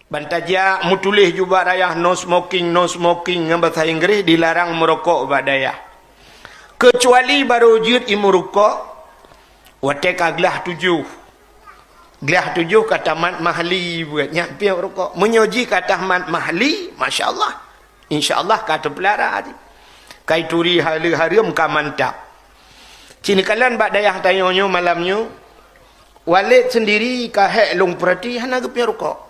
Bantajak mutulih juga rayah no smoking dengan bahasa Inggeris, dilarang merokok badaya. Kecuali baru jid imu rokok, watek aglah 7. Gelah 7 kata mat mahli buatnya piang rokok. Menyoji kata mat mahli, masya-Allah. Insya-Allah kata pelara tadi. Kai turi hari-hari muka mantap. Cini kalian bak dayah tanyonyo malamnya, walid sendiri kahek long perhati hana ke piang rokok.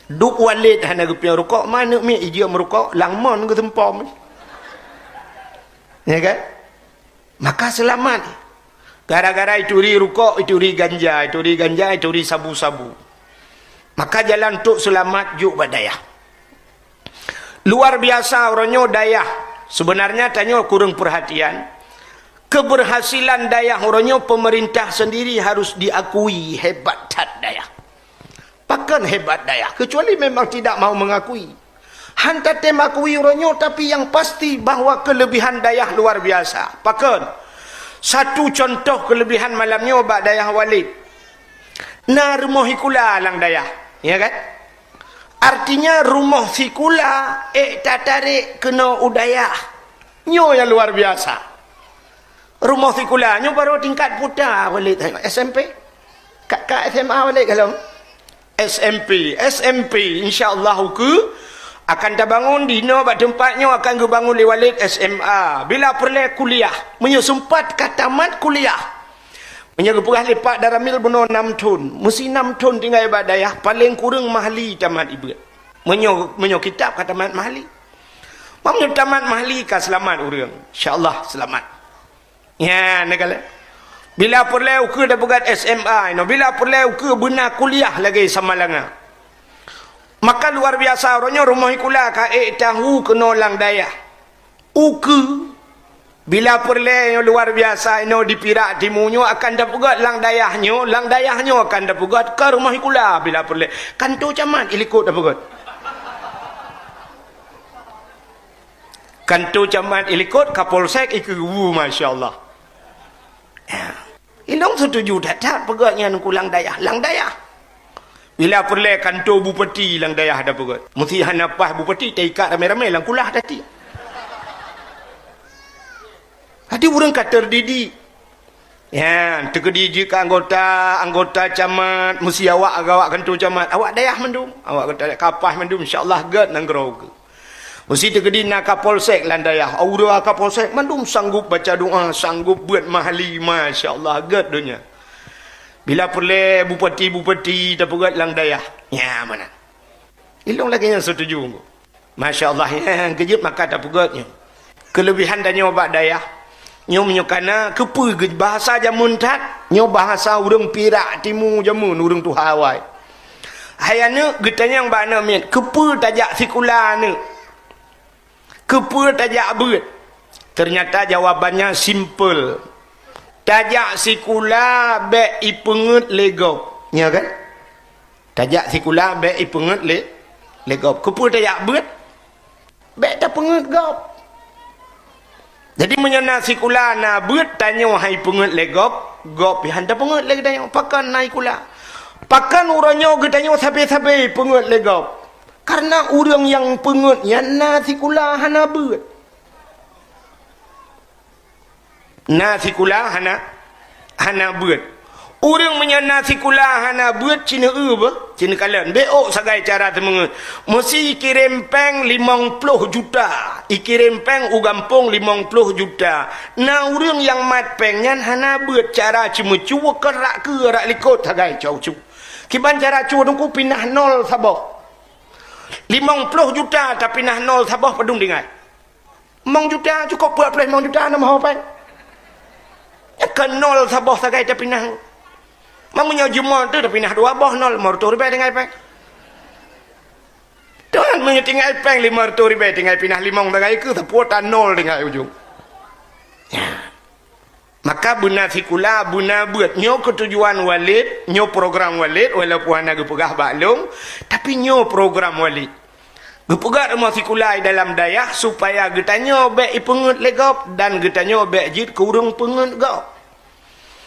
Duk walid hana ke piang rokok, mana mi ijia merokok langmon ke tempom. Ya kan? Maka selamat. Gara-gara ituri rokok, ituri ganja, ituri sabu-sabu. Maka jalan untuk selamat juk badayah. Luar biasa orangnya dayah. Sebenarnya tanya kurang perhatian. Keberhasilan dayah orangnya pemerintah sendiri harus diakui hebat dayah. Bahkan hebat dayah. Kecuali memang tidak mau mengakui. Hantar tem akui orangnya, tapi yang pasti bahawa kelebihan dayah luar biasa. Bahkan satu contoh kelebihan malamnya obat dayah walid. Na rumah hikula lang dayah. Ya kan? Artinya rumah hikula tatarik kena udayah. Nyo yang luar biasa. Rumah hikula nyo baru tingkat putar walid. SMP. Kak SMA walid kalau. SMP insya-Allah ke akan terbangun dino bak tempatnya akan kebangun li walid SMA. Bila perlu kuliah, menyumpat katamat kuliah. Menyegepurah lipat daramil benar 6 ton. Mesti 6 ton tinggal ibadah dayah. Paling kurang mahli tamat ibu. Menyo kitab katamat mahli. Mamnya tamat mahli ka selamat orang. Insya-Allah selamat. Ya, negala. Bila perlu ke dah pegat SMA, bila perlu ke benar kuliah lagi sama langa. Maka luar biasa orangnya rumah ikula ka tahu kena lang dayah. Uke bila perle luar biasa dipirak timunyo akan dapat lang dayahnya akan dapat ke rumah ikula bila perle. Kantor camat ilikut dapat. Kantor camat ilikut kapolsek iku masya-Allah. Ya. Ilong setuju tak pegatnya nukulang dayah, lang dayah. Bila perlu kantor bupati lang dayah ada pegat. Mesti hanapah bupati taikat ramai-ramai lang kulah tadi. Hati orang kata terdidik. Ya, terdidik ke anggota camat, mesti awak kantor camat. Awak dayah mendum, awak kata kapah mendum insya-Allah gad nang gerau. Mesti terdidik nak kapolsek lang dayah. Aura kapolsek mendum sanggup baca doa, sanggup buat mahli masya-Allah gad dunia. Bila perlu bupati terpegat lang dayah. Ya mana? Ilong lagi yang setuju. Masya Allah yang kejut maka terpegatnya. Kelebihan dan nyoba dayah. Nyo menyukana kepu bahasa jamun tat. Nyo bahasa urang pirak timu jamun urang tu Hawaii. Hayana getanya yang bana mian. Kepu tajak sikula ni. Kepu tajak abut. Ternyata jawabannya simple. Tajak sikula be ipengut legop. Ya kan? Tajak sikula be ipengut legop. Kepu tajak bet. Be tak pengut gop. Jadi menyana sikula na bet tanya hai pengut legop. Gop yang tak pengut leg tanya. Pakan naik kula. Pakan orangnya getanya sabe-sabe pengut legop. Karena orang yang pengutnya na sikula hana bet. Nasi kula hana buat. Orang menyana nasi kula hana buat Cina apa? Cina kalian. Beok sagai cara temengut. Mesti kirim peng 50 juta. Ikirim peng ugampung 50 juta. Nah orang yang mat pengnya hana buat cara cuma cuba kerak likut sagai cau. Kiban cara cuba tunggu pindah 0 sabah. 50 juta tapi pindah 0 sabah pedung dengar. 5 juta cukup buat 5 juta nama apa? Ke 0 sabah sagai tak pindah. Mamanya jumlah tu tak pindah 2 bah 0 mortor ribai tinggal peng. Tuan menyetinggal peng 500 ribai tinggal pindah 5 sagai ke sepuatan 0 tinggal ujung. Ya. Maka buna sikula buna buat nyo ketujuan walid, nyo program walid walaupun ana gepegah baklum, tapi nyo program walid. Gepegah rumah sikulai dalam dayah supaya getanyo be ipengut legop dan getanyo be jid kurung pengut gop.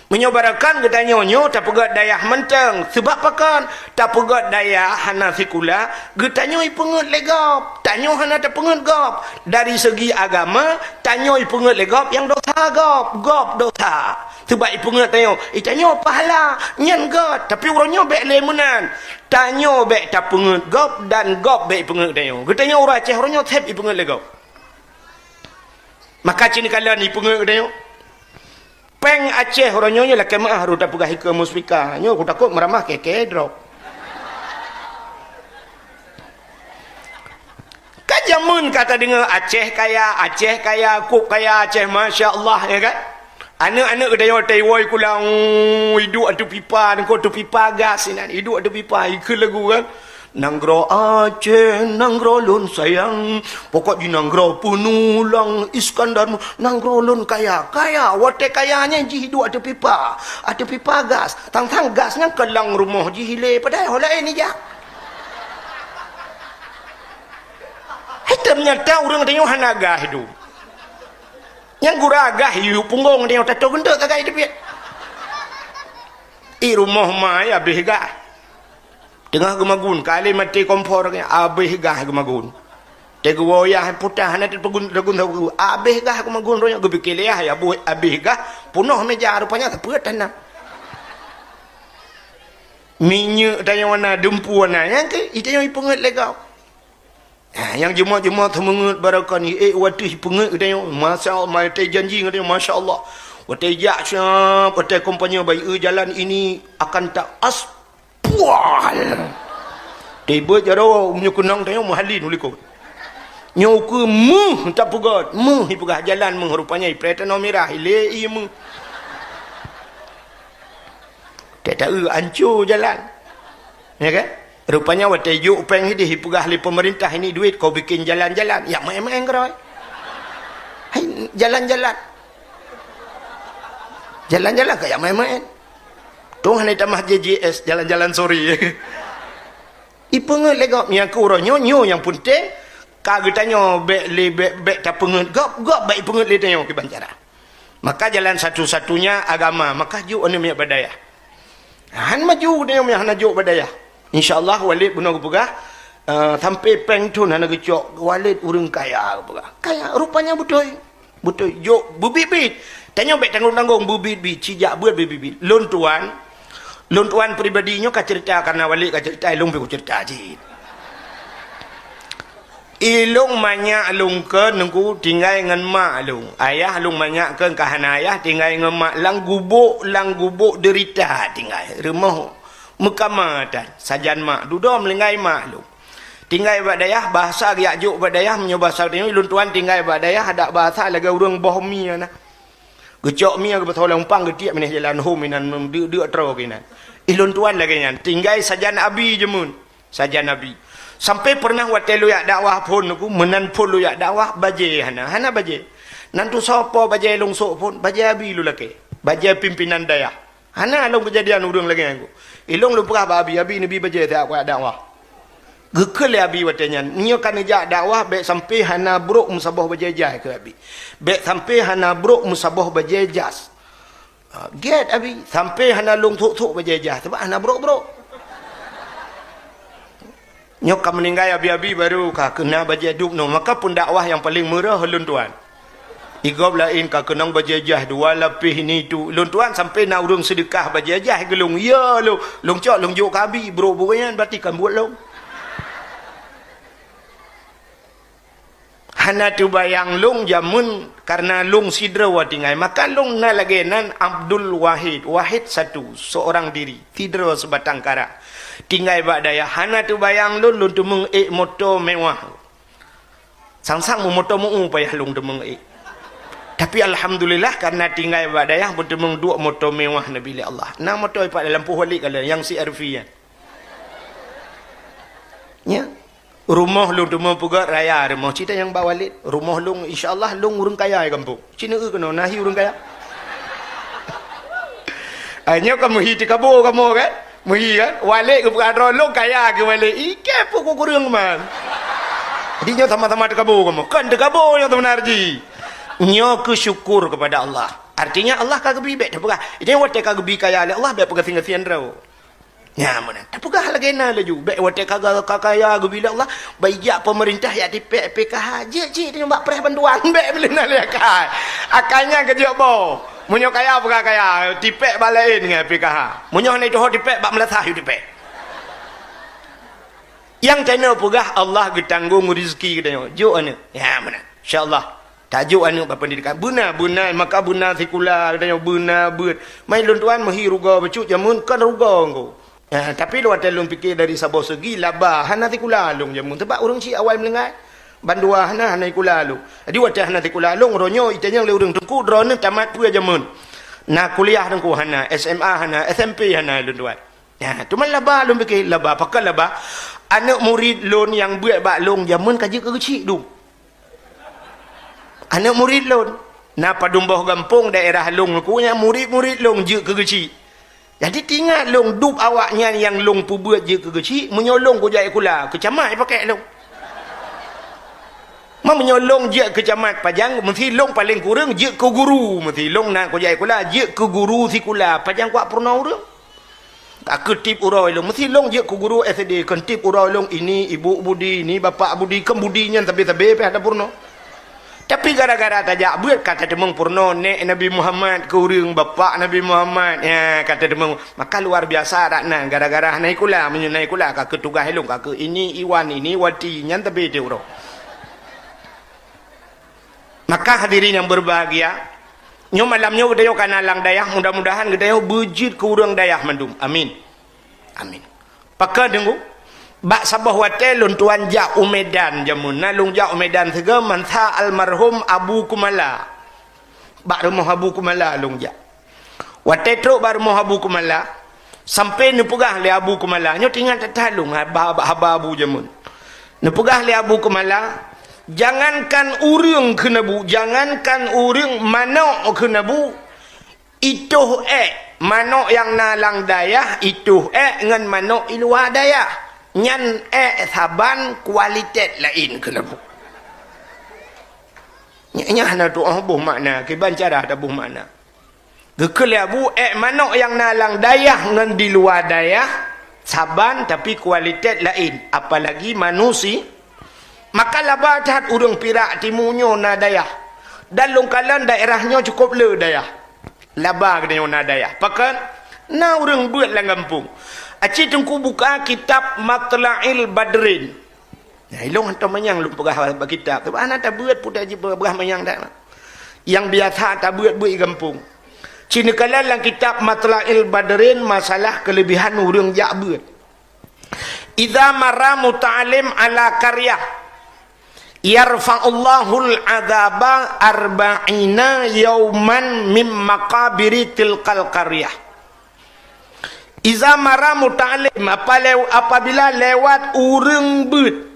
Menyobarakan getanya nyo tak pegat dayah menteng. Sebab pakan tak pegat dayah hana sikula, getanya ipenget legap. Tanyo hana tak penget gap. Dari segi agama, tanyo ipenget legap yang dosa gap. Gap dosa. Sebab ipenget tanyo, tanyo pahala nyen gat, tapi orangnya bek lemunan. Tanyo bek tak penget gap dan gap bek ipenget tanyo. Getanya orang Aceh orangnya tep ipenget legap. Maka cini kalian ipenget tanyo. Peng Aceh orang nyonya lah kemah haru tak pegah ke muspika nyo aku takut meramah keke drop kajamun kata dengar Aceh kaya kuk kaya Aceh Masya Allah ya kan anak-anak kedai hotel woi kulang hidup atu pipa ko tu pipa gas ini hidup atu pipa ikut lagu kan nanggro Aceh, nanggro lun sayang, pokok di nanggro penulang Iskandarmu, nanggro lun kaya, wate kayanya ji hidup ada pipa gas, tang gasnya kelang rumah ji hile, padahal hola ini ya. Ternyata orang tengok hanaga hidup, yang guragah hidup punggung tengok tato gendut tak kaya hidup ya. Rumah maya behga. Tengah gemagun kali mati kompor ke abih gah gemagun tego ya putah na terpegun lagun tahu abih gah gemagun royak gue pikir ya abih gah punuh meja rupanya terpet tanah minyak tanya warna dempu warna yang ke itu yang penget legau yang jemaah temengut barakan ni watih penget tanya masa mai janji katanya Masya Allah watih jak siap watih kompanya baik jalan ini akan tak pual tiba jaro punya kenang tanya mahalin uliko nyo ke mu tak pegat mu pegah jalan mengrupanya pretano merah ile mu tak hancur jalan ya kan rupanya watajuk peng hidih pegah li pemerintah ini duit kau bikin jalan-jalan ya main-main gerai jalan-jalan kayak main-main tong hanai tamah JJS jalan-jalan sore ipenget legap yang kurangnya nyo yang penting kagetanyo bek tak penget gap baik penget le tanyo ke bancara maka jalan satu-satunya agama maka ju anu minyak badaya han maju dia yang hanajuk badaya insyaallah walid bunuh pegah sampai peng tun hana gecok walid urang kaya pegah kaya rupanya betul jo bubibit tanyo bek tanggung-tanggung bubibit cijak buat bubibit lon tuan pribadinya ka cerita karena wali ka cerita ilung pe cerita je ilung banyak alung ke nengku tinggal dengan mak alung ayah alung banyak ke kahana ayah tinggal dengan mak lang gubuk derita tinggal rumah mekamatan sajan mak duduk melengai mak alung tinggal badayah bahasa riak juk badayah menyoba bahasa ini lon tuan tinggal badayah ada bahasa laga urang bohmi ana gecok mi aku betul umpang getiak meneh jalan home minan dia terus kinan ilun tuan lagi nyan tinggal saja nabi jemun saja nabi sampai pernah watelu ya dakwah pun aku menan pun lu ya dakwah baje hana baje nantu sapa baje lungsuk pun baje abi lu laki baje pimpinan daya hana long kejadian urang lagi aku ilung lu perah abi nabi baje tak aku dakwah gekel abi watenya nyo kan jak dakwah baik sampai hana brok musabah bajajah ke abi baik sampai hana brok musabah bajajas get abi sampai hana long tuk bajajah sebab hana brok nyo kam meninggal abi baru ka kena bajaduk no maka pun dakwah yang paling murah lun tuan igop lain ka kenang bajajah dua lapih ni tu lun tuan sampai na urang sedekah bajajah gelung ya lu long cok long juk ka abi bro bukan berarti kan buat long hana tu bayang lung jamun karena lung sidra wa tinggal maka lung na lagi nan Abdul Wahid satu seorang diri sidra sebatang kara tinggal badaya hana tu bayang lung tu meng motor mewah sang motor mu payah lung tu meng tapi alhamdulillah karena tinggal badaya pun tu meng dua motor mewah nabi Allah na motor ipat dalam puhalik kala yang CRV ya rumah lung tu mempugat raya rumah cerita yang bawa walid rumah lung insyaallah lung urang kaya di kampung cina kena nahi urang kaya hanya kamu hi tikabo kamu kan muhi kan walid ke berada lung kaya ke walid ike pun kurang man dinya sama-sama tikabo kamu kan tikabo yang benar ji nyo ke syukur kepada Allah Artinya Allah kagak bibek dah pegah. Ini wate kagak bi kaya Allah be pegah singa rau. Ya mana? Tak pegah lagi na laju. Be wate kagak kaya gu bila Allah bayar pemerintah ya dipek PKH. Je dia buat perah bantuan be belina le kai. Akannya kerja bo. Munyo kaya pegah kaya dipek balain dengan PKH. Munyo ni doh dipek bak melasah yu dipek. Yang tanya pegah Allah getanggung rezeki katanya. Jo ana. Ya mana? Insya-Allah. Tajuk anu pendidikan buna maka buna sekula katanya buna beut mai lun tuan mahi ruga becut jamun kan ruga engko tapi lu ada lun fikir dari sabo segi labah hana sekula lung jamun sebab urang si awal melengai bandua hana sekula lu jadi wadah hana sekula lung ronyo itanya le urang tengku drone tamat pua jamun na kuliah tengku hana SMA hana SMP hana lun tuan tu man labah lun fikir labah pakal labah anak murid lun yang buat bak lung jamun kaji kecil du anak murid lon na padumbah gampung daerah long punya murid-murid long je ke kecil jadi tinggal long dup awaknya yang long pu buat je ke kecil menyolong ku jai kula kecamat pakai long menyolong je kecamat pajang mesti long paling kurang je ke guru mesti long na ku jai kula je ke guru si kula pajang kuat purna urang tak ketip urang long mesti long je ke guru SD kentip urang long ini ibu budi ini bapak budi kemudinya tapi ada purna. Tapi gara-gara tajak buat kata demang purno nek Nabi Muhammad ke urang bapak Nabi Muhammad ya kata demang maka luar biasa rakna gara-gara naik kula menyunai kula ka ketugas helong ka ini Iwan ini wati nyan tabe de uro. Maka hadirin yang berbahagia nyo malamnya gedayo kana lang dayah mudah-mudahan gedayo bujit ke urang dayah mandum amin amin paka dengu bak sabah watel lun tuan ja umedan jamun nalung ja umedan sega mansa almarhum Abu Kumala bak rumah Abu Kumala lung ja watel truk bar rumah Abu Kumala sampai ni pegah le Abu Kumala nyo tinggal tatalung haba Abu jamun ni pegah le Abu Kumala jangankan urang kena bu jangankan urang manok kena bu itu manok yang nalang dayah itu ngan manok iluar dayah nyan saban kualitas lain kena bu nya hana tu buh makna kiban cara ada buh makna gekel bu manok yang nalang dayah ngan di luar dayah saban tapi kualitas lain apalagi manusia maka labatat urang pirak timunyo na dayah dan longkalan daerahnya cukup le dayah labah kena na dayah pakan na urang buat lang kampung aci tengku buka kitab Matla'il Badrin. Ya ilong hantar manyang lu pegah kitab. Tu ana tak buat pun aji pegah manyang dak. Yang biasa tak buat kampung. Cina kala lang kitab Matla'il Badrin masalah kelebihan urang jak buat. Idza marra muta'alim ala qaryah yarfa'ullahul adzaba arba'ina yauman mim maqabiri tilqal qaryah. Iza mara muta'alim apabila lewat urang beut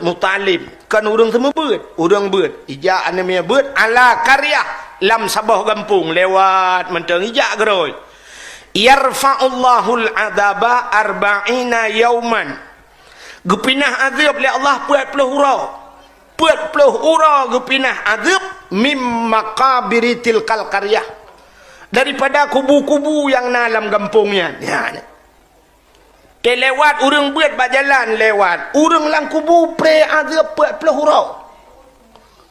muta'alim kan urang semua beut urang beut ija anamnya beut ala qaryah lam sabah kampung lewat mentang ija geroi yarfa'ullahul adzaba arba'ina yauman gepinah azab li Allah 40 hura gepinah azab mim maqabiri tilkal qaryah daripada kubu-kubu yang dalam kampungnya ya lewat urang buat berjalan lewat urang lang kubu pre azab 40 hurau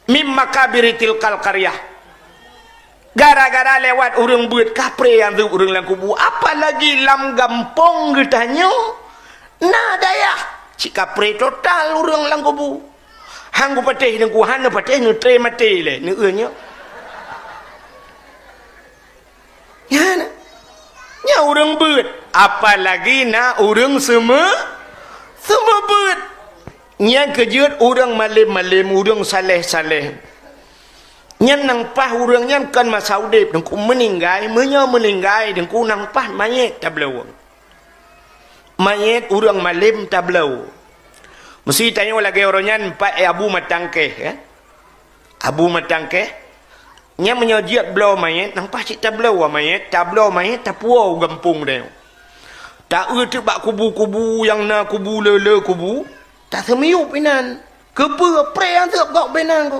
mim makabiri tilkal qaryah gara-gara lewat urang buat kapre yang tu urang lang kubu apalagi lam kampung getanya nah dayah cik kapre total urang lang kubu hanggu patih nengku hana patih nu tre mati le ni eunya nya urang beut apalagi na urang semua beut nya kejut urang malim urang saleh nya nang pah urang nya kan masa udip dengku meninggai dengku nang pah mayit tablau mayit urang malim tablau mesti tanya lagi orangnya pak Abu Matangkeh kan Abu Matangkeh nya menyojiat belau mayat nang pacik tablau mayat tapuau gampung dia tak erti bak kubu-kubu yang na kubu lele kubu tak semiup inan kepe pre yang tak gak benan ko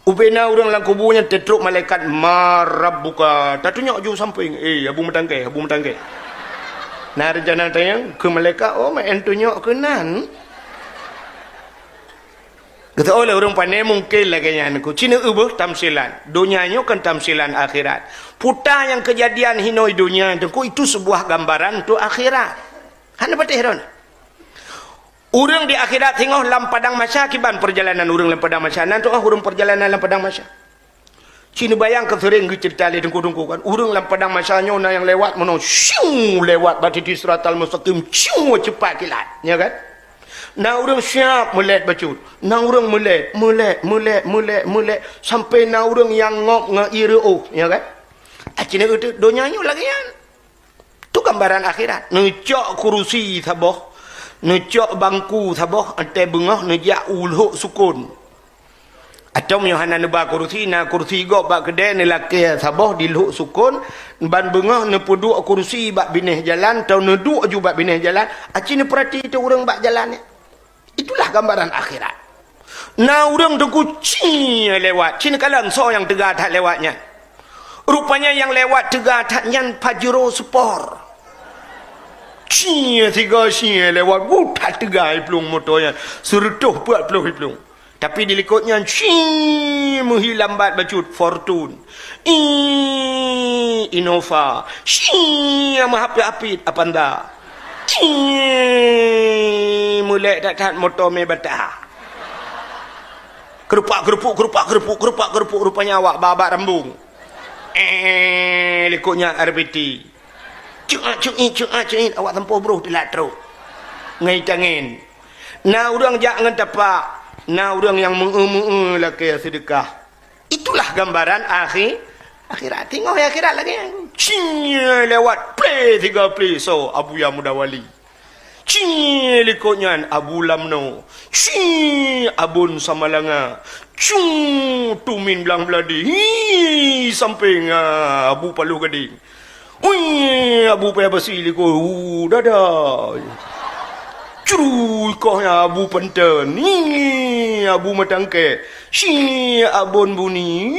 Upena orang lang kubunya tetruk malaikat marabbuka. Tak tunjuk ju samping. Abu metangkai, abu metangkai. Nah rencana tayang ke malaikat, oh main tunjuk ke nan. Kata oleh orang pandai mungkin lagi yang aku. Cina ubah tamsilan. Dunianya kan tamsilan akhirat. Putar yang kejadian hinoi dunia itu sebuah gambaran tu akhirat. Hana patih ron. Orang di akhirat tengok dalam padang mahsyar kiban perjalanan orang dalam padang mahsyar. Nanti orang perjalanan dalam padang mahsyar. Cina bayang ke sering cerita le dengku-dengku kan. Orang dalam padang mahsyarnya yang lewat mana syung lewat batu di siratal mustaqim syung cepat kilat, ya kan? Nah orang siap melek bacut. Nah orang melek sampai nah orang yang ngok ngairu, ya kan? Cina itu donyanya lagi kan. Tu gambaran akhirat. Necok kursi sabah. Necok bangku sabah ante bengah nejak ulhuk sukun. Atau yohana neba kursi na kursi go bak kedai ne laki sabah di lhuk sukun ban bengah ne puduk kursi bak bineh jalan tau ne duk ju bak bineh jalan. Aci ne perhati tu orang bak jalan. Itulah gambaran akhirat. Na orang dengku ci lewat. Cina kalang so yang tegah tak lewatnya. Rupanya yang lewat tegah tak nyan Pajero Sport. Cia tiga cia lewat tak tegai pelung motornya seretuh buat pelung. Tapi di likutnya cia menghilambat bacut Fortune Innova cia mahapit-apit apa anda cia mulai tak motor me batah kerupak rupanya awak babak rambung likutnya RBT cuit awak tempoh bro telat teruk ngai tangin na orang jangan tapak na orang yang laki sedekah itulah gambaran akhirat tengok akhirat lagi cing lewat play 3 play so Abu Ya Mudawali cing likutnya Abu Lamno cing Abun Samalanga cung Tumin Belang Beladi samping Abu Palu Gading. Ui, Abu payah basi liko. Dadah. Curuh kohnya Abu Penten. Ni Abu Matangke. Si Abun Buni.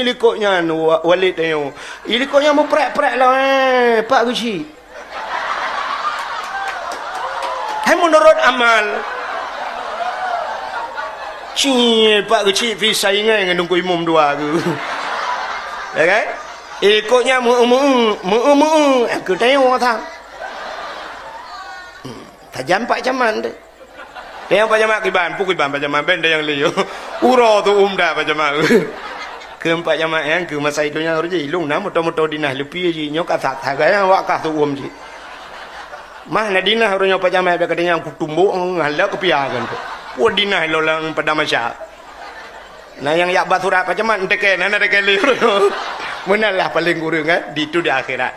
Likoknya Walid ayo. Likoknya mau prek-prek lah Pak Guci. Hai menurut amal. Si Pak Guci visa ingat dengan nunggu imam dua ke. Ya kan? Ikutnya aku tanya orang tak tajam pak jaman deh yang pak jaman kiban pak jaman benda yang liu uro tu dah pak jaman ke pak jaman yang ke masa hidupnya harus jadi lung nama motor dinah lebih je nyok asak tagaya wak kah tu je mah nadina harus nyok pak jaman katanya yang kutumbuk halak kepiagan tu puan dinah lolang pada masyarakat nah yang yak baturat pak jaman teke nana teke liu menalah paling kurang di itu di akhirat.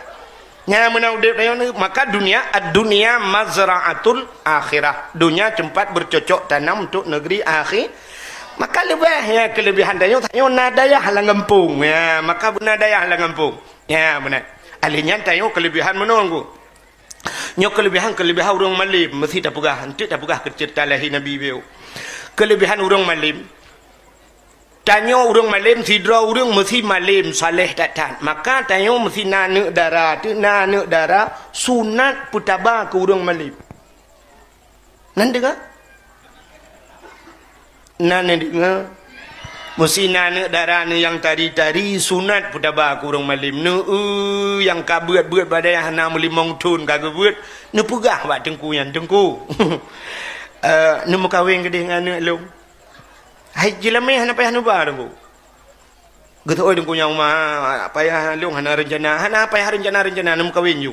Nya menau dep maka dunia mazra'atul akhirah. Dunia tempat bercocok tanam untuk negeri akhir. Maka lebih kelebihan dia tanya nadaya halang kampung ya, maka nadaya halang kampung. Ya benar. Alihnya tanya kelebihan menunggu. Nyo kelebihan orang malim mesti tak pegah, henti tak pegah cerita lahir Nabi beliau. Kelebihan orang malim tanya orang malim sidra orang mesti malim saleh datang maka tanya mesti nanek darah tu nanek darah sunat putaba ke orang malim nan dengar nanek dengar mesti nanek darah ni yang tari-tari sunat putaba ke orang malim ne yang kabuat-buat badai hana melimong tun kagak buat ne pegah buat tengku yang tengku ne mau kahwin ke dengan anak lu hai jelameh hana payah nubar bu gitu oi dengku yang mah payah lu hana payah rencana nem kawin you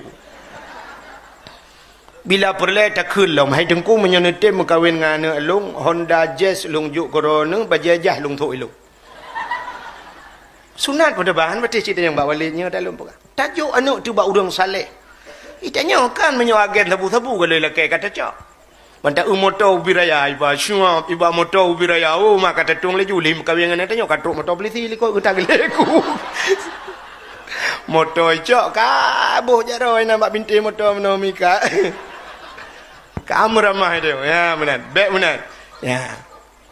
bila perle tak khul hai dengku menyonete mengkawin dengan lu Honda Jazz lung juk korona bajajah lung thoi lu sunat pada bahan betul cerita yang bawa walinya dalam pokok tajuk anak tu bak urang saleh itanya kan menyo agen sabu-sabu kalau lelaki kata cak Manta motor ubiraya iba syuap iba motor ubiraya maka tetung le julim kawin dengan tanya katuk motor beli sili kok utang leku motor cok kabuh jaroi nampak binti motor menomika kamu ramah dia ya benar baik benar ya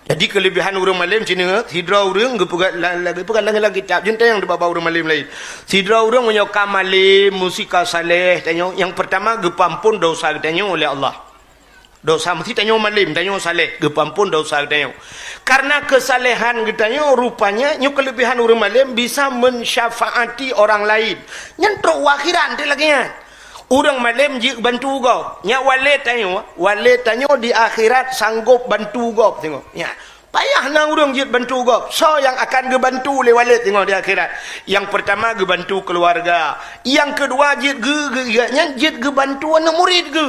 Jadi kelebihan orang malim cina sidra orang gepegat lagi kitab junta yang dibaba orang malim lain. Sidra orang menyokam malim musika saleh tanya yang pertama gepampun dosa tanya oleh Allah. Dosa mesti tanya malim tanya saleh gepampun dosa tanya. Karena kesalehan tanya rupanya nyu kelebihan orang malim bisa mensyafaati orang lain. Nyentrok akhiran dia lagi kan. Orang malim jik bantu kau. Nya walid tanya di akhirat sanggup bantu kau tengok. Ya. Payah nang orang jik bantu kau. So yang akan gebantu oleh walid tengok di akhirat. Yang pertama gebantu keluarga. Yang kedua jik gebantu anak murid ke.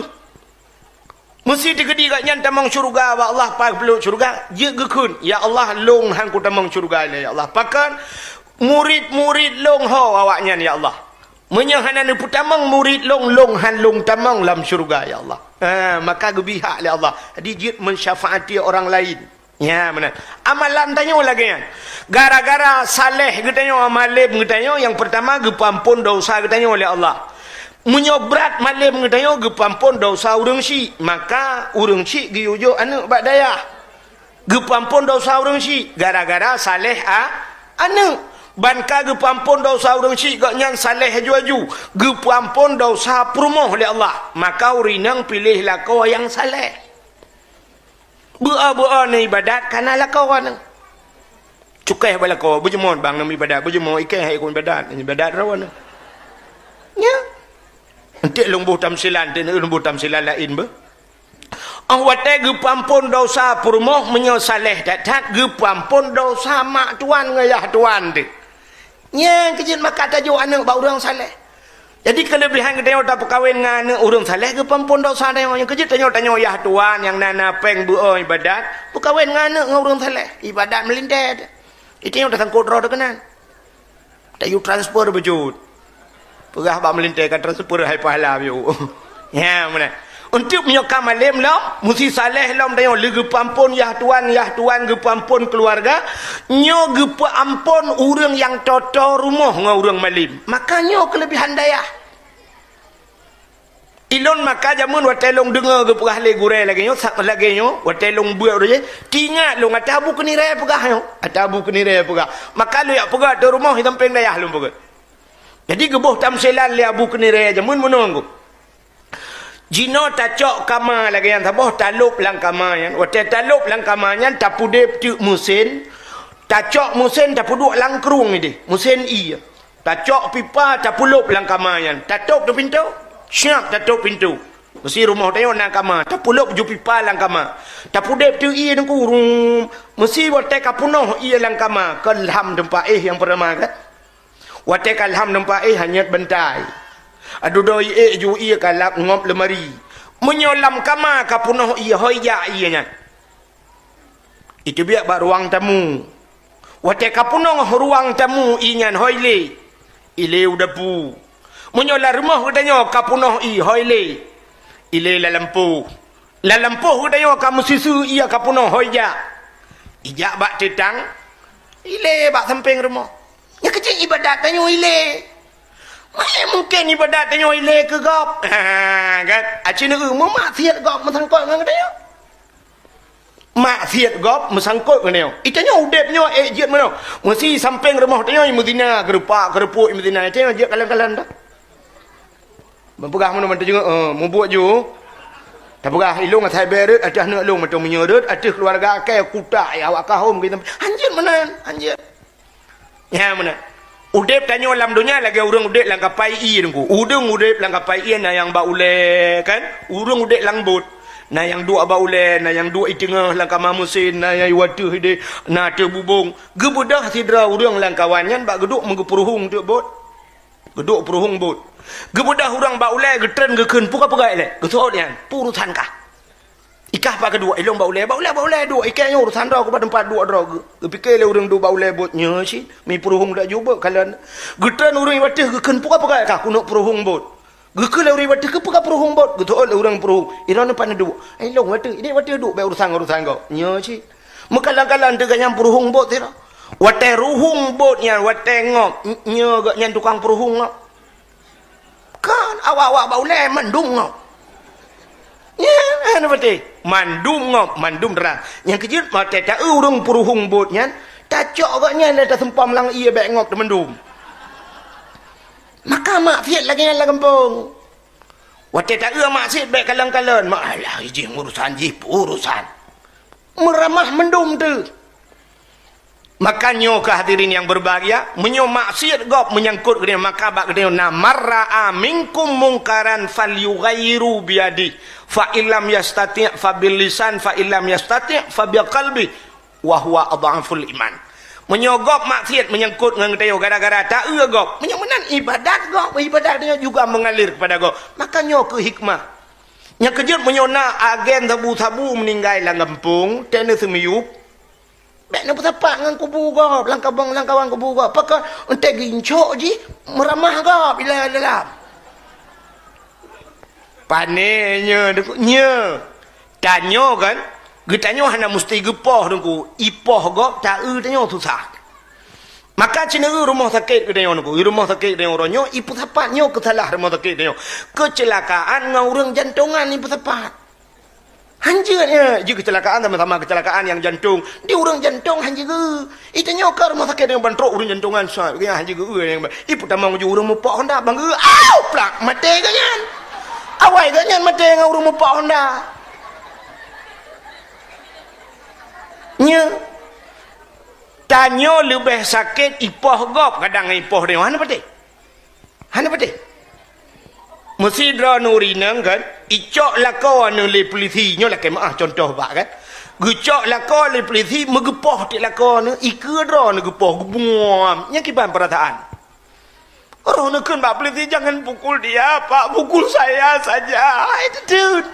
Mesti digedi kat nyan tamang syurga wa Allah pak peluk syurga jik gekun. Ya Allah long hang ku tamang syurga ya Allah. Pakan murid-murid long ho awaknya ya Allah. Menyahanan putamang murid long han long tamang lam syurga ya Allah. Maka gebihak oleh Allah. Dijit mensyafaati orang lain. Ya mana? Amalan tanya lagi kan. Gara-gara saleh katanya amalim katanya yang pertama gepampun dosa katanya oleh Allah. Menyobrat malim katanya gepampun dosa urang si. Maka urang si giujo anak bak daya. Gepampun dosa urang si gara-gara saleh anak. Banka gepampun dosa orang syik gak nyan saleh haju-haju gepampun dosa perumoh oleh Allah maka urinang pilihlah kau yang saleh bua-bua ni ibadat kanalah kau nang cukai bala kau berjemon bang nama ibadat berjemon ikan hai kun ibadat rawan ya nanti lumbuh tamsilan lain be awate gepampun dosa perumoh menyosaleh datat gepampun dosa mak tuan ngayah tuan de nya kejin maka tajuk anak bau orang saleh. Jadi kelebihan kita yang tak perkahwin dengan anak orang saleh gepampun dosa dia yang kejin tanya ya tuan yang nana peng buo ibadat perkahwin dengan anak orang saleh ibadat melindet. Itu yang datang kodro dekenan. Tak you transfer bejut. Pegah bak melindet kan transfer hai pahala biu. Ya mana? Untuk menyokam malim lam mesti saleh lam tanya lege pampun ya tuan gepampun keluarga nyo gepampun urang yang toto rumah ngau urang malim makanya kelebihan daya ilon maka jamun watelong dengar ge pegah le gure lagi nyo watelong buat je tingat long atabu kenire pegah nyo atabu kenire pegah maka lu yak pegah tu rumah hitam peng daya lu pegah jadi geboh tamsilan le abu kenire jamun menunggu jino tacok kama lagi yang taboh talup lang kama yan wate talup lang kama yan tapudep tu musin tacok musin tapuduk lang kerung ni musin i tacok pipa tapulup lang kama yan tatok tu pintu siap tatok pintu mesti rumah tayo nang kama tapulup ju pipa lang kama tapudep tu i nang kurung mesti wate kapunoh i lang kama kelham tempat yang pertama kan wate kalham tempat hanyat bentai adu doi ju ia kalap ngop lemari menyolam kama kapunoh ia hoya ianya itu biak ba ruang tamu wate kapunoh ruang tamu inyan hoile ile udapu menyola rumah katanya kapunoh i hoile ile la lampu katanya kamu susu ia kapunoh hoya ijak bak tetang ile bak samping rumah ya kecil ibadat tanya ile mungkin ibadat tanya ile ke gop kan acina maksiat gop mesangkut dengan dia maksiat gop mesangkut dengan dia itanya udepnya ejit mana mesti samping rumah tanya Medina kerupuk Medina tanya je kalan-kalan dah berpegah mana juga membuat je tak pegah ilung atai beret atas nak long macam menyerut atas keluarga akai kutak ya awak kahum kita anjir mana anjir ya mana udep tanya dalam dunia lagi urang udep lang kapai i dengku udang udep lang kapai i na yang ba ule kan urang udep lang bot na yang dua ba ule na yang dua itengah lang kama musin na yang watu hide na te bubung gebudah sidra urang lang kawanyan ba geduk menggepuruhung tu bot geduk puruhung bot gebudah urang ba ule getren gekeun puka pegai le gesot yan urusan kah ikah pak kedua ilong bau le dua ikanya urusan dah aku pada tempat dua dah fikir le urang dua bau le botnya si mi puruhung dak juba kalian getan urang watih geken puka pakai kah kuno puruhung bot gekel le urang watih ke puka puruhung bot getol le urang puruhung irana pan dua ilong watih ide watih dua be urusan kau nya si mekalang-kalang tega nyam puruhung bot tira watih ruhung bot nya watih ngop nya gak nyan tukang puruhung ngop kan awak-awak bau le mendung ngop ya mana pati mandum ngop mandum derang yang kejut mata tak urung puruhung botnya tacok agaknya dah sempam lang ia baik ngop mendum maka mak fiat lagi yang kampung wate tak maksud baik kalang-kalan mak alah iji urusan urusan meramah mendum tu makanya kehadirin yang berbahagia menyo maksiat gop menyangkut dengan maka bak dengan marra minkum mungkaran falyughayyiru biadi fa illam yastati' fa bil lisan fa illam yastati' fa bi qalbi wa huwa adhaful iman menyogop maksiat menyangkut dengan tayo gara-gara tak gop menyemenan ibadat gop ibadatnya juga mengalir kepada gop makanya ke hikmah yang kejut menyona agen tabu-tabu meninggal dalam kampung tena semiyuk baik nak bertapak dengan kubu kau, langkawan kubu kau. Apakah entek gincok je, meramah kau bila dalam. Panenya dekutnya. Tanya kan, getanya hana mesti gepoh dengku. Ipoh kau tak tanya susah. Maka cina rumah sakit getanya dengku. Rumah sakit getanya orangnya, ipu sapatnya kesalah rumah sakit getanya. Kecelakaan dengan orang jantungan ipu sapat. Hanjirnya jika kecelakaan sama-sama kecelakaan yang jantung di orang jantung hanjir itu nyokar rumah sakit dengan bantrok orang jantungan sah dia hanjir yang ibu tamang ju orang mupak Honda bangga au plak mati ganyan awai ganyan mati dengan orang mupak Honda nya tanya lebih sakit ipoh gop kadang ipoh dia hana pati mesti dra nurinang kan icok lakon oleh polisi nyo lakai maaf contoh bak kan gecok lakon oleh polisi megepoh ti lakon ike dra ne gepoh gebuam yang kiban perataan orang nak bak polisi jangan pukul dia pak pukul saya saja itu dude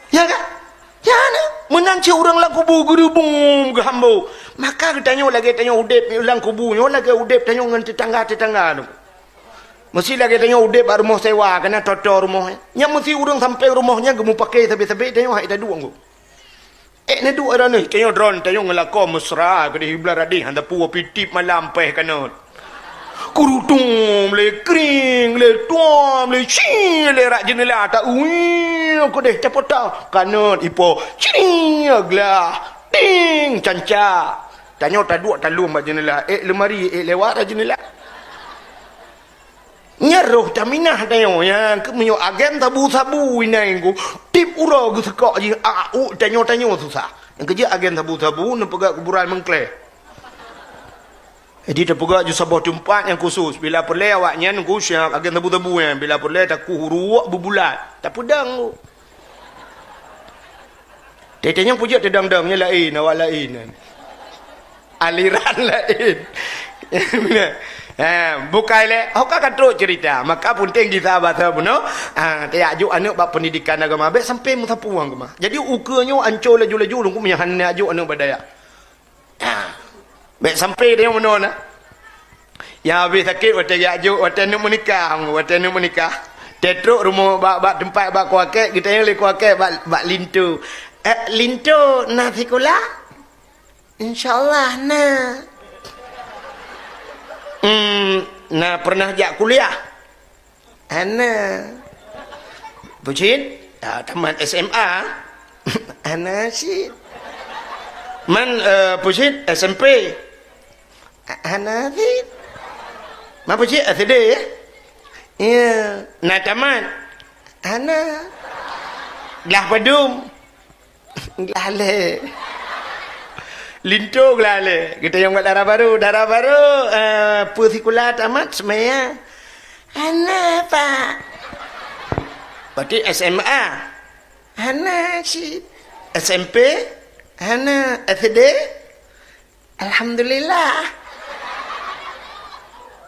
ya kan ya ne menanci orang laku bu gerubung gehambo maka tanya lagi tanya udep ulang kubunya lagi udep tanya dengan tetangga tu mesti lagi tanya udep rumah sewa kena toto rumahnya yang mesti orang sampai rumahnya gemu pakai tapi tanya hak dah dua ne dua ada ni tanya drone tanya ngelako mesra ke di belah radih handa puwa pitip malam peh kana kurutung le kring le tuam le chi le rak jenela tak ui aku deh capota kana ipo cing agla ting canca tanya tak dua talum mak jenela lemari lewat rak jenela nyaruh taminah tayo yang kemenyo agen tabu-tabu inai ku tip ura ku sekak je tanyo susah yang kerja agen tabu-tabu nak pegak kuburan mengkleh jadi terpegak je sebuah tempat yang khusus bila perle awaknya ku syak agen tabu-tabu yang bila perle tak ku huruak berbulat tak pedang ku tetenya pujuk tedang-dangnya lain awak lain aliran lain bukai le aku kan terus cerita maka penting kita baca puno dia ajuk anak bab pendidikan agama baik sampai mutapuang agama jadi ukanya ancol laju-laju lu punya han ajuk anak badaya baik sampai dia mana nak yang habis sakit wate ajuk wate nak menikah tetruk rumah bab tempat bab kuakek kita yang le kuakek bab lintu lintu nak sekolah insyaallah nak nah pernah jak kuliah ana bucin tamat SMA ana sih man bucin SMP ana sih ma bucin SD ya nah tamat ana lah padum lah le lintung lah le kita yang buat darah baru pusikulah tamat semaya ana pak berarti SMA ana si SMP ana SD alhamdulillah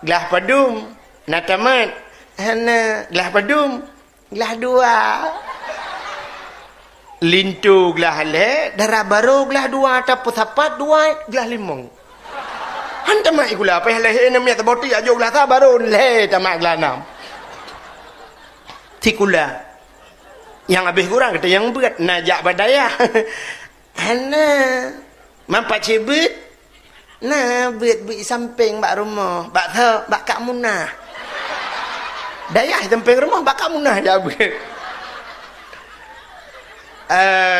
gelah padum nak tamat ana gelah padum gelah dua lintu gelah le darah baru gelah dua tapus sapat dua gelah limong hanta mai gula apa le ene mi taboti ajo gelah ta baru le tamat gelah enam tikula yang habis kurang kita yang berat najak badaya ana mampak cebet nah bet samping bak rumah bak tha bak kak munah dayah samping rumah bak kak munah dah bet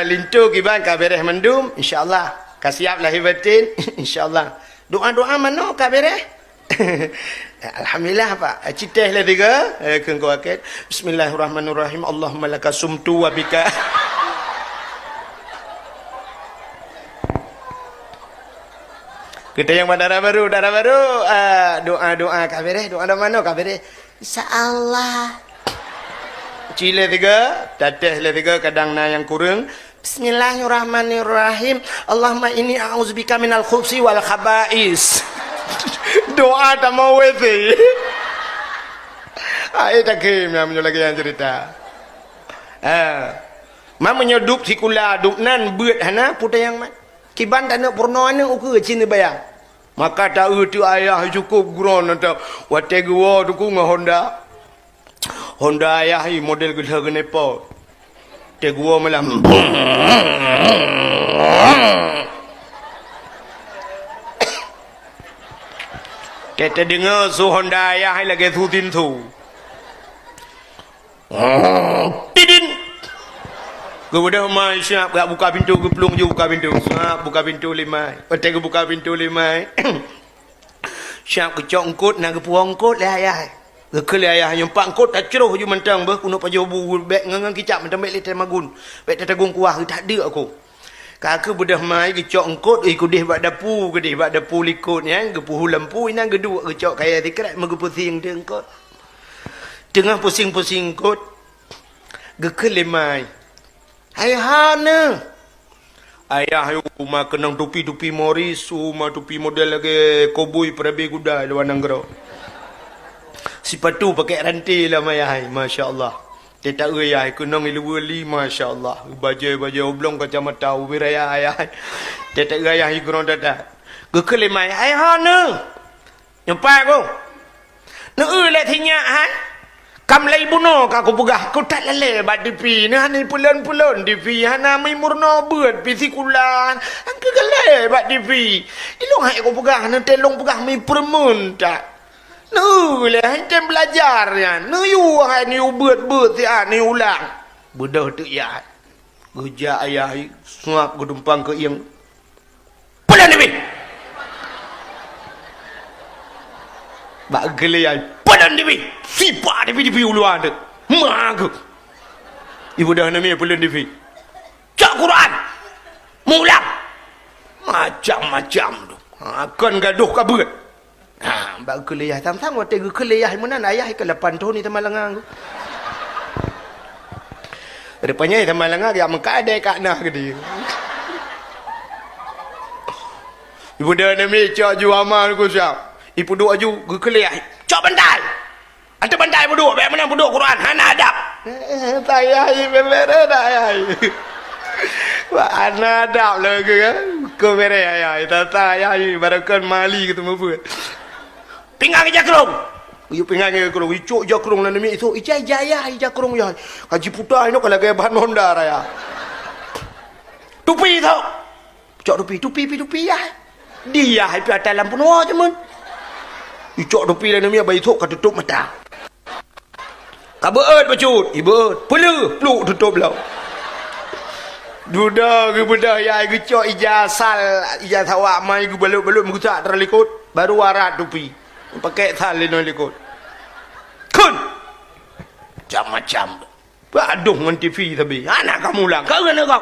Lintu kiban kabereh mendum insyaallah. Kasiap lahir batin insyaallah. Doa-doa mana kabereh? Alhamdulillah Pak. Citeh lah tiga. Kengko akid. Bismillahirrahmanirrahim. Allahumma laka sumtu wa bika. Kita yang darah baru. Doa-doa kabereh. Doa mana kabereh? InsyaAllah. Cile tiga, tateh le tiga, kadang na yang kurang. Bismillahirrahmanirrahim. Allahumma inni a'udzubika minal khubsi wal khaba'is. Doa tak mau weti. Ai tak kim yang lagi yang cerita. Mamanya dup sikula dup nan beut hana putai yang mat. Kiban tak nak purno ana uku cini bayang. Maka tak tu ayah cukup gron atau wate gua tu ku Honda. Honda ayah ni model gila genepo. Te gua malam. Kita dengar su Honda ayah lagi tu tin tu. Tidin. Gua dah mai siap gak buka pintu geplung je buka pintu. Siap buka pintu lima. Te buka pintu lima. Siap kecok engkut nak kepuang engkut le ayah. Kekali ayah nyempak kot tak ceroh je mentang bah kuno pajobu bek ngangang kicap mentang bek litre magun bek tatagung kuah tak ada aku kakak bedah mai kecok engkot kudih bak dapu likut ya gepuh lampu ina geduk kecok kaya tikrat megepusing de engkot tengah pusing-pusing kot gekeli mai ayahana ayah yu ma kenang tupi-tupi Morris ma tupi model lagi koboi perabi kuda lawan nanggro. Sepatu pakai rantai lah mayai, masya-Allah. Dia tak ayah kunong ilu-wali masya-Allah. Baju oblong kacamata ubiraya ayah. Dia tak ayah ikron dada. Gekeli mai ayah ne. Nyampai ko. Ne le thinya han. Kam lai buno ka ko pegah ko tak lele bad dipi. Ne hani pulon-pulon dipi hana mai murno beut pisikulan. Angke gale bad dipi. Ilung hai ko pegah ne telong pegah mai permun tak. Nu le hantem belajar kan. Nu yu hai ni beut ti ni ulang. Budak tu ya. Geja ayah suap gedumpang ke yang. Pulang ni. Bak gele ai. Pulang ni. Sipa ni di uluan tu. Mak. Ibu dah nama pulang ni. Cak Quran. Mulang. Macam-macam tu. Akan gaduh kabut. Bak kuliah tam-tam waktu kuliah mana ayah ke 8 tahun ni tamalangang. Rupanya tamalangang dia mengkadai kat nah ke dia. Ibu dah nami cak ju amal ku siap. Ibu duk aju kuliah. Cak bandai. Ante bandai buduk, baik mana buduk Quran, hana adab. Tayai bebere dayai. Wah hana adab lagi kan. Ko bere ayai, tayai barakan mali ketemu pun. Pinggang jakrung. Iu pinggang jakrung. Icuk jakrung lah nami itu. Ijai jaya jakrung ya. Kaji putah ini kalau kaya bahan Honda raya. Tupi tu. Cok tupi ya. Dia happy atas lampu nuah je mun. Icuk tupi lah nami bayi tu ka tutup mata. Kabeut bacut. Ibeut. Peluk tutup lah. Duda ke bedah ya gecok ijazah awak mai ke balut-balut mengucak terlikut baru warat tupi. Pakai tali no likut. Kun. Macam-macam. Aduh ngan TV tapi. Anak kamu lah. Kau kena kau.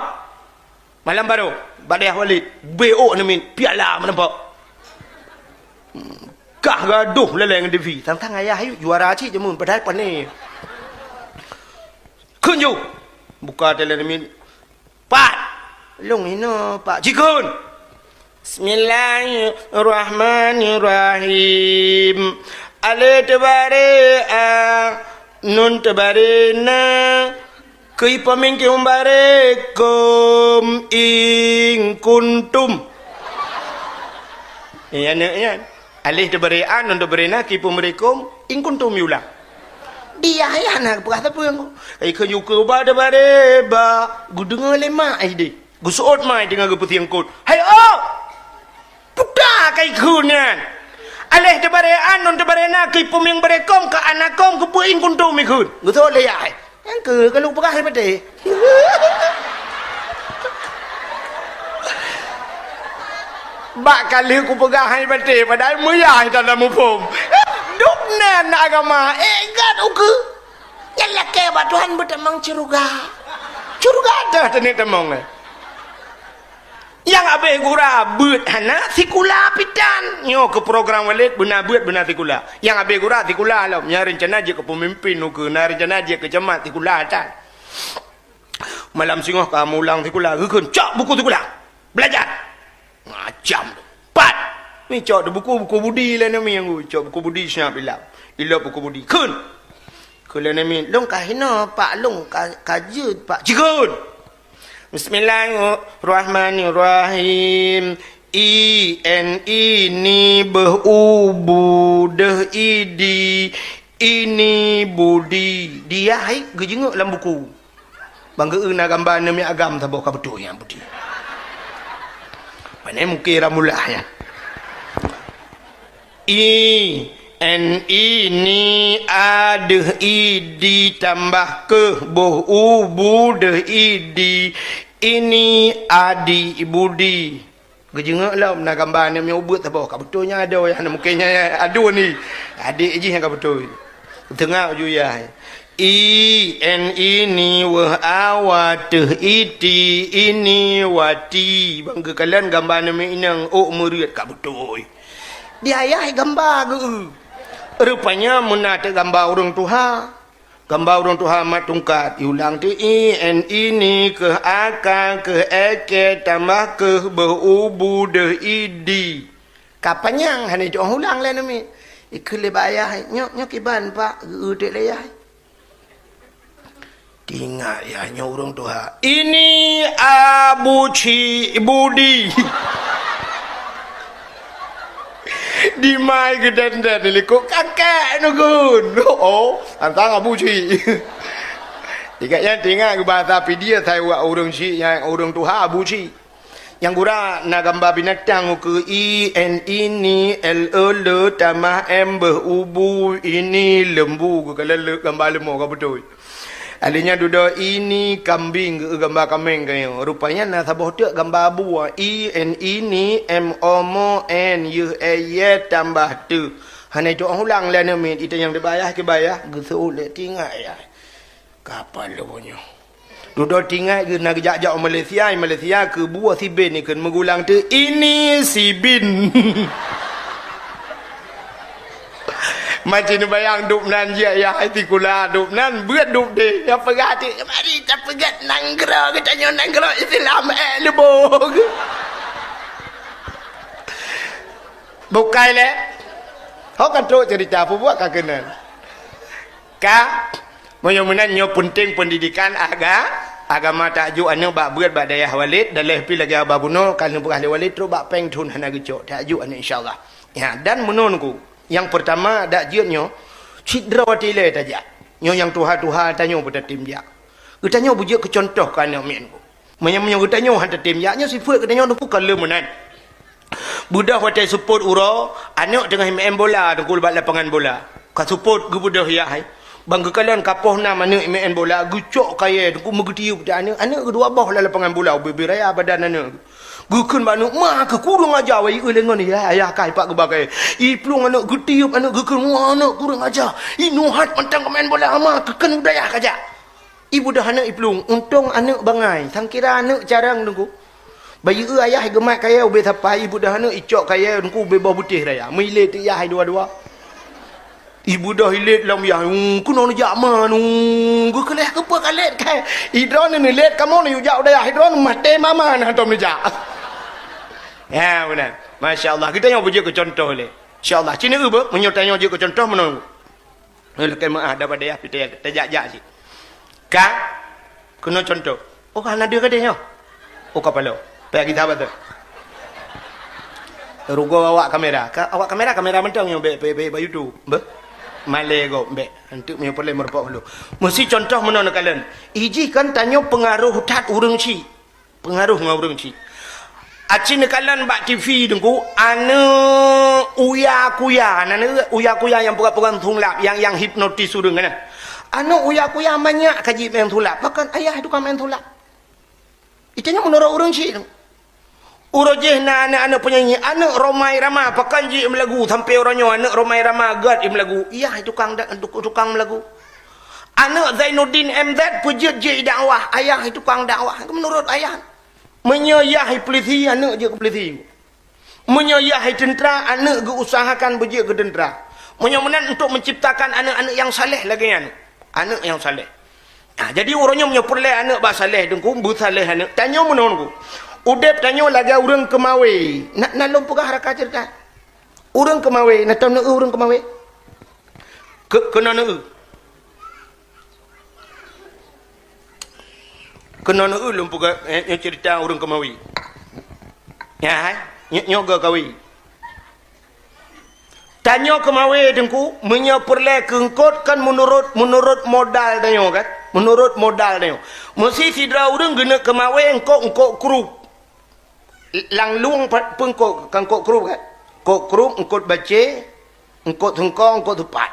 Malam baru. Badai Walid. BO ni min. Piala menampak. Kah gaduh leleng TV. Tang-tang ayah yuk. Juara cik je mun. Padahal pani. Kun yuk. Buka tele ni min. Pak. Long ino Pak. Cikun. Bismillahirrahmanirrahim. Alif tabare nun tabare na kui pamingki umbare kum ing kuntum. Ya ne alif tabare nun tabare na kui pamingkum ing kuntum yulang. Dia ya nak berkata apa yang ai kayu ke ba tabare ba gudung lema ai de. Gusot mai dengan geputiang kot. Hai oh. Pudah kai kunyan. Aleh tebarean non tebarena kai puming berekom ka anakom ke puing kuntum ikun. Gusot le ai. Yang ke kalau pegah pada. bak kali ku pegang hai batik padahal muyah dalam mufum. Duk nan agama gat uke. Yalah ke ba Tuhan bertemang curuga. Curuga dah tani temong. Yang abe gura beut hana sikula pitan. Nyo ke program walid benar beut benar sikula. Yang abe gura sikula lah nyari rencana je ke pemimpin ke na rencana je ke jemaat sikula tak. Malam singoh kamu ulang sikula geun cak buku sikula. Belajar. Macam pat. Ni cak buku budi lah nami yang cak buku budi siap ilap. Ilap buku budi. Kun. Kula nami long kahina pak long kajut pak cikun. Bismillahirrahmanirrahim. Ini berubu deh idi ini budi dia hai gejenguk dalam buku bangga na gambar nami agam tabo ka betul yang budi panai mukira mulah ya ini ada idi tambah ke berubu deh idi ini adi budi gejengak lah nak gambar ni yang ubut apa kak betulnya ada yang mungkinnya ada ni adik je yang kak betul tengah ju ya ini wah awat iti ini wati bangga kalian gambar ni inang meriat kak betul dia ayah gambar ke rupanya menata gambar orang Tuhan. Gambar orang Tuhan mat tungkat diulang tu ini ke akal ke eke tambah ke berubu de idi kapanyang hani tu ulang lah nami ikle bayah nyok iban pak udek layah tinggal ya nya orang Tuhan ini abu ci budi di mai ke dan ni kok kakak nugun antang abu ci dikatnya tinggal ke bahasa dia saya buat orang ci yang orang Tuhan abu ci yang gura na gambar binatang ke ini l tambah m berubu ini lembu ke kalau gambar lembu ke betul alinya duda ini kambing ke gambar kambing ke rupanya na sabah tu gambar abu ini m omo n y tambah tu hanya itu ulang lah ni itu yang dibayar ke bayar gesul tinggal ya kapal lo punya duda tinggal ke nak jak Malaysia ke buah si bin ni kan mengulang tu ini si bin macam ni bayang dup nan ya hati kula dup nan buat dup deh ya pegat mari tak pegat nanggro kita nyo nanggro Islam lebog bukai le hok kan tu cerita apa buat kakenan ka moyo-moyo nyo penting pendidikan agama takjuk anu bak buat bak dayah walid dalih pi lagi ababuno kalau bukan ahli walid terus bak peng tun hana gecok takjuk anu insyaallah ya dan menonku yang pertama dak jiatnyo cidra watile tajak nyo yang tuha tanyo pada tim dia getanyo bujak ke contoh kana men ko menyo getanyo han tim dia nyo sifat getanyo tu kalau menan budak hotel support uro anak tengah main bola dengkul bak lapangan bola ka support gu budak ya hai bangga kalian kapoh na mana main bola gucok kaya dengkul megetiup dak anak kedua bawah lapangan bola beraya badan anak gukun banu mah ke kurang aja wai lengan ya ayah kai pak ke bagai iplung anak getiup anak gukun anak kurang aja inuhat mentang main bola ama keken budaya kaja ibu dah anak iplung untung anak bangai sangkira anak jarang nunggu bayi ayah gemak kaya ube sapai ibu dah anak icok kaya nunggu ube bau putih raya milet ya hai dua-dua ibu dah hilet lam ya kuno ni jama nunggu keleh ke apa kalet kai hidron ni let kamu ni ujak udah hidron mate mama nah tom ni jak ya benar masya-Allah kita yang bujuk ke contoh le insya-Allah cini uba menyotanya je ke contoh menung lekai maah dapat dia kita tajak-jak si ka kena contoh oh kan ada kadanya oh kapalo payah kita apa tu rugo awak kamera mentang yang be YouTube be malay go be untuk me boleh merbok dulu mesti contoh menon kalian iji kan tanyo pengaruh tat urang ci pengaruh ngau urang ci acin kalian bak TV dengku anu uya-kuya yang pegang thulap yang hipnotis urang kan anu uya-kuya banyak kaji main thulap bahkan ayah itu kan main thulap itanya menurut urang ci Urojeh na anak-anak penyanyi, anak Romai Rama pakan ji melagu sampai orangnya anak Romai Rama gad melagu. Iya tukang melagu. Anak Zainuddin MZ pujud je dakwah, ayah tukang dakwah. Menurut ayah menyayahi polisi anak je ke polisi. Menyayahi tentera anak ge usahakan beje ke tentera. Menyamenan untuk menciptakan anak-anak yang saleh lagi anak yang saleh. Nah, jadi orangnya menyepurlai anak bak saleh dengku, bu saleh anak. Tanya menurutku. Udep tanya lagi orang kemawe. Nak lumpur haraka cerita. Orang kemawe, nak tahu nak orang kemawe? Kena nak. Kena nak lumpur cerita orang kemawe. Ya, nyoga kawi. Tanya kemawe dengku, menyepurlai kengkot kan menurut modal tanya kan? Menurut modal tanya. Mesti sidra orang gena kemawe engkau krup. Lang luang pun kok kru kan kok kru engkau baca engkau tengkong engkau tepat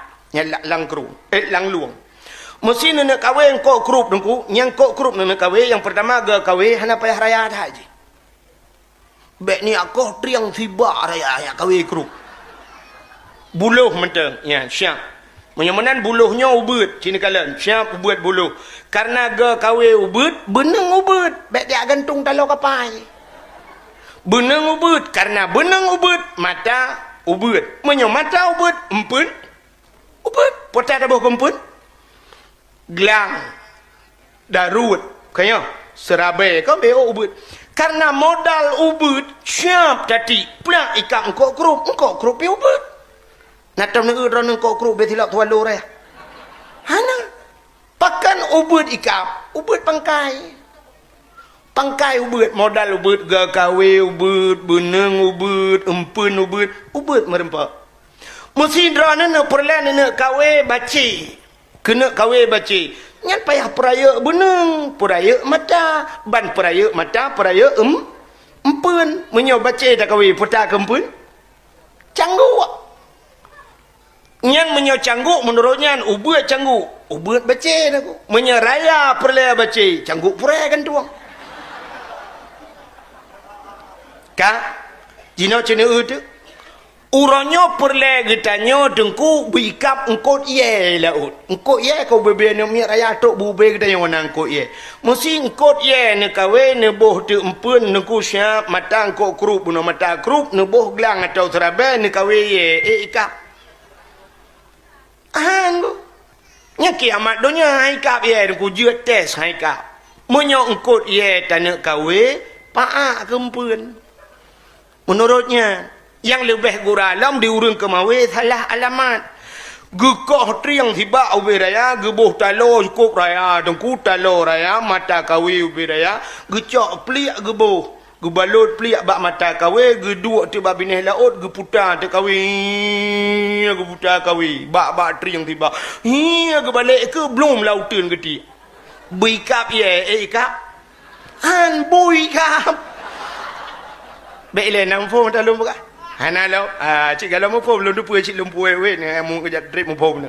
lang kru lang luang mesti nak kawin engkau kru dengku yang kok kru nak kawin yang pertama ga kawin hana payah raya dah je baik ni aku triang tiba raya kawin kru buluh mentang ya siap menyamanan buluhnya ubud sini kalian siap ubud buluh karena ga kawin ubud beneng ubud baik dia gantung talau kapai benang ubud karena benang ubud mata ubud mata ubud empun ubud potai dah empun gelang darut kaya serabai kau beo ubud karena modal ubud siap tadi pulang ikat engkau krup pi ubud natam ne udron engkau krup betilak tuan lore hana pakan ubud ikat ubud pangkai ubud modal ubud ga kawe ubud beneng ubud empun ubud merempak mesti drana nak perlan nak kawe baci kena kawe baci nyan payah peraya beneng peraya mata ban peraya mata peraya empun menyo baci dak kawe puta kempun canggu nyan menyo canggu menurutnya ubud canggu ubud baci aku menyo raya perla baci canggu purai kan tuang ka jino cene utu uranyo perle gitanyo dengku bikap engkot ye laut engkot ye kau bebe no mi raya tok bube gitanyo nang engkot ye mesti engkot ye ne kawe ne boh te empun ne ku siap mata engkot krup buno mata krup ne boh glang atau terabe ne kawe ye ikap anggo nya kiamat donya ikap ye ku jut tes ikap monyo engkot ye tanek kawe paa kempun. Menurutnya yang lebih guralam diurung kemawe salah alamat gekoh triang tiba ubi raya gebuh talo cukup raya dengku talo raya mata kawi ubi raya gecok peliak gebuh gebalut peliak bak mata kawi geduk tiba bineh laut geputar te kawi geputar kawi bak triang tiba hiya gebalik ke belum lautan geti bikap ye ikap han bui kap baiklah nang phone tak lupa hana lo cik kalau mau phone belum lupa cik lumpu we ni mu kerja drip mu phone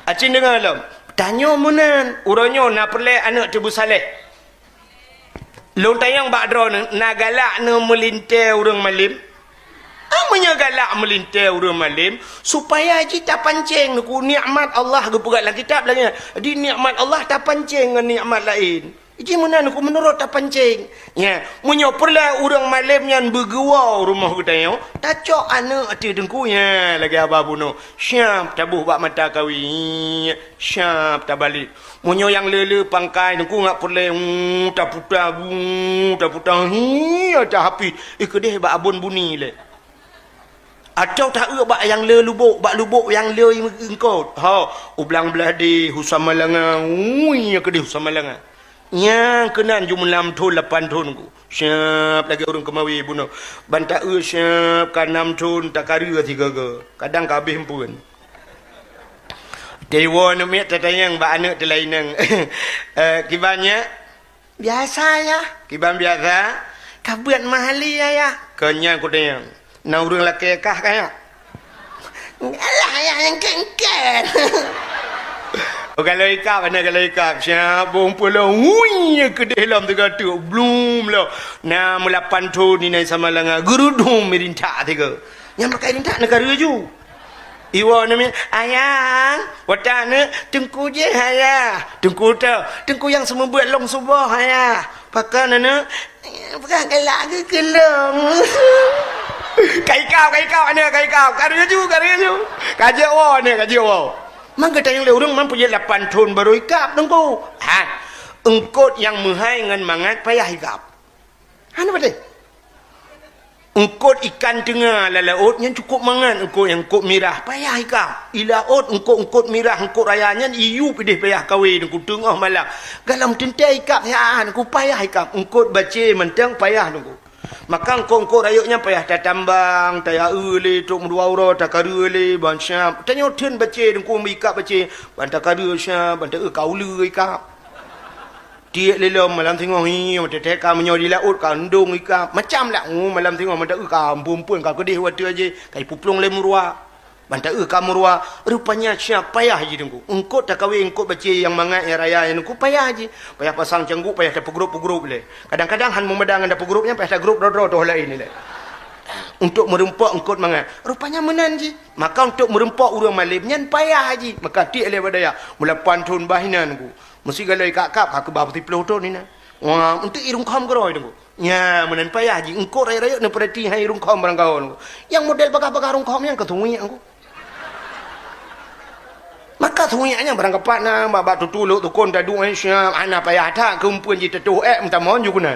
cik dengar lo tanya munan uranyo na perle anak tebu saleh long tayang bak dro na galak na melintai urang malim amanya galak melintai urang malim supaya kita pancing ku nikmat Allah ge pegat dalam kitab lagi di nikmat Allah tak pancing dengan nikmat lain. Iji mana aku menurut tak pancing. Ya, munyo perla urang malam yang bergua rumah kita yo. Tacok anak ati dengkunya lagi apa buno. Syap tabuh bak mata kawi. Syap tak balik. Munyo yang lele pangkai dengku ngak perla tak putar hi tak hapi. Kedeh bak abun buni le. Atau tak bak yang le lubuk, bak lubuk yang le engkau. Ha, ublang belah di Husamalanga. Kedeh Husamalanga. Yang kenan jumlam tu 8 tahun ku. Siap lagi orang kemawi bunuh. Bantak siap kan 6 tahun tak karya 3 ke. Kadang kabeh pun. Dewa namik tatayang ba anak telainang. Kibannya biasa ya. Kiban biasa. Kabuat mahali ya. Kenyang ku tayang. Na urang laki kah kaya. Alah yang kengken. Kalau ikat mana kalau ikat siapa pula hui ke dalam tu kata belum lah na mulapan tu ni nai sama langa gerudung merintak tiga yang pakai rintak negara ju iwa nama ayang watana tengku je ayah tengku yang semua buat long subah ayah pakai nana pakai galak ke kelong kai kau ana kai kau karya ju kaji wa ni kaji wa mangga tayang le urang man punya 8 tahun baru ikap dengku engkot yang muhai ngan mangat payah ikap apa deh engkot ikan tengah lalaut yang cukup mangan engkot yang engkot mirah payah ikap ilaut engkot mirah engkot rayanya iu pedih payah kawin dengku tengah malam galam tentai ikap yaan engkot payah ikap engkot baca mentang payah dengku maka engkau rayuknya payah tak tambang tak ule tok mudua ura tak karu le bansyam tanya ten baca dengku mikap baca bantak karu syam bantak kaulu ikap dia lelom malam tengok hi matek ka menyo di laut kandung ikap macam lah malam tengok matek ka pumpun ka kedih wata je kai puplong le murua bantak ka murua rupanya syam payah je dengku engkau tak kawin engkau baca yang mangat yang raya yang engkau payah je payah pasang canggup payah tak grup le kadang-kadang han memedang ada grupnya payah tak grup ro tu lain ni le untuk merempak engkau mangat rupanya menan je maka untuk merempak urang malimnya payah je maka ti le badaya mula pantun bahinan ku mesti galai kap aku bapti ploto ni na wah untuk irung kham geroi dengku nya menan payah je engkau raya ne perhati hai irung kham barang kau yang model bakar-bakar irung kham yang ketui aku maka thuianya barang kapat na baba tu tuluk tu kon tadu syam ana payah tak kumpun ji tetuh minta mohon ju guna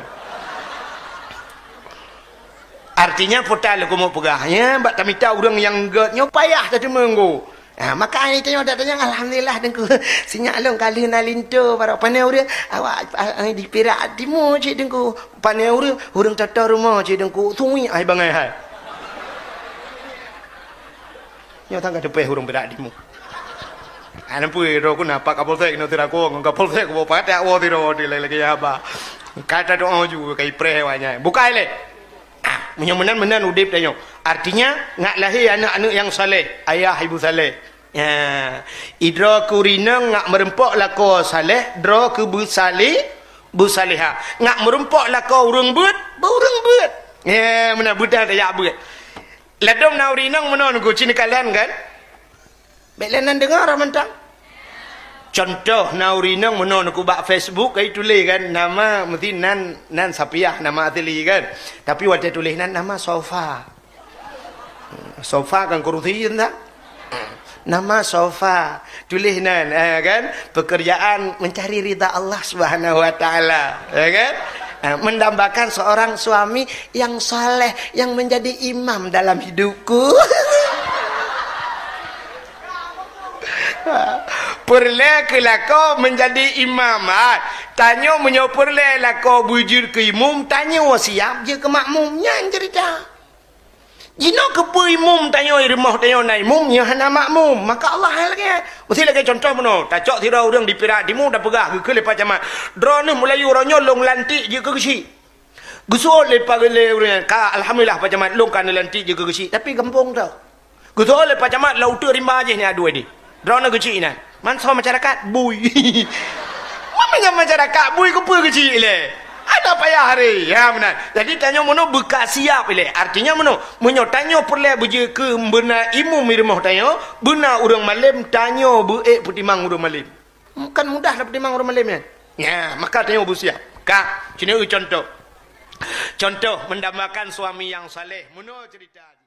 artinya potal ko mau pegahnya bak tamita urang yang getnya payah tadi menggo maka ini tanya alhamdulillah dengku sinyalong kali nalinto para panai urang awak di Perak Timur cik dengku panai urang tata rumah cik dengku thui ai bangai hai nyo tang ka depe urang Perak Timur ana pui ro ku na pak kapolsek no tira ko ngka polsek ko pa ta wo tiro di lagi apa kata doa ju kai pre wanya bukai le menan udip tanyo artinya ngak lahir anak-anak yang saleh ayah ibu saleh ya idra kurina ngak merempok lako saleh dra ke bu salihah ngak merempok lako urang beut ya menan budak tak ya beut ladom naurinang menon ku cini kalian kan belenan dengar mentang contoh naurinang menon aku bak Facebook kai tulis kan nama mesti nan sapiah nama atli kan tapi waktu tulis nama sofa kan kuruti tak nama sofa tulis nan kan pekerjaan mencari ridha Allah Subhanahu wa taala ya kan mendambakan seorang suami yang saleh yang menjadi imam dalam hidupku perle ke lako menjadi imam tanya menyo perle lako bujur ke imam tanya siap je ke makmumnya cerita jino ke imam tanya rumah tanya na imam nya hana makmum maka Allah lagi mesti lagi contoh meno tacok tira urang di Perak Timur dah pegah ke lepas camat drone Melayu ronyo long lantik je ke kesi gusul lepas le urang ka alhamdulillah pak camat long kan lantik je ke kesi tapi kampung tau gusul lepas camat laut rimba je ni adua ni drone kecil ni mansa masyarakat bui mamanya masyarakat bui ke apa kecil le ada payah hari ya benar jadi tanya mono bekas siap le artinya mono menyo tanya perle beje ke benar imam rumah tanya benar urang malim tanya beek putimang urang malim kan mudah lah putimang urang malim kan ya maka tanya bu siap ka sini contoh mendambakan suami yang saleh mono cerita